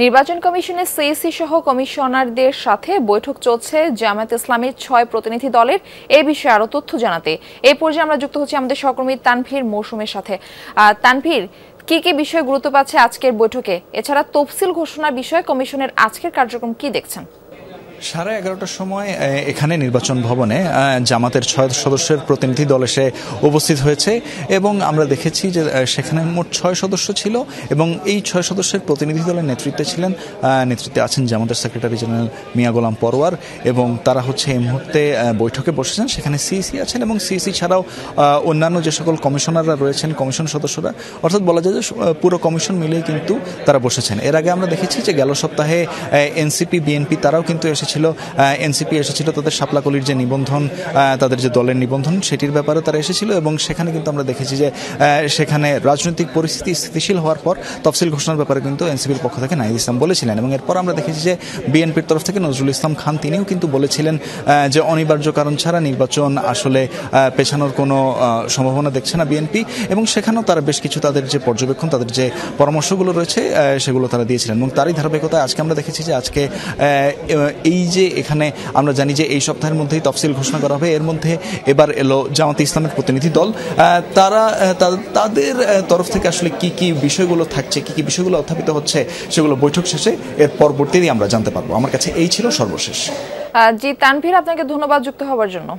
নির্বাচন কমিশনের সিইসি সহ কমিশনারদের সাথে বৈঠক চলছে জামায়াত ইসলামীর ৬ প্রতিনিধি দলের। এই বিষয়ে আরো তথ্য জানাতে এই পর্যায়ে আমরা যুক্ত হচ্ছি আমাদের সহকর্মী তানভীর মৌসুমের সাথে। তানভীর, কি কি বিষয় গুরুত্ব পাচ্ছে আজকের বৈঠকে? এছাড়া তফসিল ঘোষণার বিষয়ে কমিশনের আজকের কার্যক্রম কি দেখছেন? 11:30টার সময় এখানে নির্বাচন ভবনে জামাতের ৬ সদস্যের প্রতিনিধি দল এসে উপস্থিত হয়েছে এবং আমরা দেখেছি যে সেখানে মোট ৬ সদস্য ছিল এবং এই ৬ সদস্যের প্রতিনিধি দলের নেতৃত্বে আছেন জামাতের সেক্রেটারি জেনারেল মিয়া গোলাম পরোয়ার এবং তারা হচ্ছে এই মুহূর্তে বৈঠকে বসেছেন। সেখানে সিইসি আছেন এবং সিইসি ছাড়াও অন্যান্য যে সকল কমিশনাররা রয়েছেন, কমিশন সদস্যরা, অর্থাৎ বলা যায় যে পুরো কমিশন মিলেই কিন্তু তারা বসেছেন। এর আগে আমরা দেখেছি যে গেল সপ্তাহে এনসিপি, বিএনপি তারাও কিন্তু এনসিপি এসেছিল তাদের শাপলাকলির যে নিবন্ধন, তাদের যে দলের নিবন্ধন সেটির ব্যাপারে তারা এসেছিল এবং সেখানে কিন্তু আমরা দেখেছি যে সেখানে রাজনৈতিক পরিস্থিতি স্থিতিশীল হওয়ার পর তফসিল ঘোষণার ব্যাপারে কিন্তু এনসিপির পক্ষ থেকে নাহিদ ইসলাম বলেছিলেন এবং এরপর আমরা দেখেছি যে বিএনপির তরফ থেকে নজরুল ইসলাম খান তিনিও কিন্তু বলেছিলেন যে অনিবার্য কারণ ছাড়া নির্বাচন আসলে পেছানোর কোনো সম্ভাবনা দেখছে না বিএনপি এবং সেখানেও তারা বেশ কিছু তাদের যে পর্যবেক্ষণ, তাদের যে পরামর্শগুলো রয়েছে সেগুলো তারা দিয়েছিলেন এবং তারই ধারাবাহিকতায় আজকে আমরা দেখেছি যে আজকে এই যে এখানে আমরা জানি যে এই সপ্তাহের মধ্যেই তফসিল ঘোষণা করা হবে। এর মধ্যে এবার এলো জামাতে ইসলামের প্রতিনিধি দল। তারা তাদের তরফ থেকে আসলে কি কি বিষয়গুলো থাকছে, কি কি বিষয়গুলো উত্থাপিত হচ্ছে সেগুলো বৈঠক শেষে এর পরবর্তীতেই আমরা জানতে পারবো। আমার কাছে এই ছিল সর্বশেষ। জি তানভীর, আপনাকে ধন্যবাদ যুক্ত হওয়ার জন্য।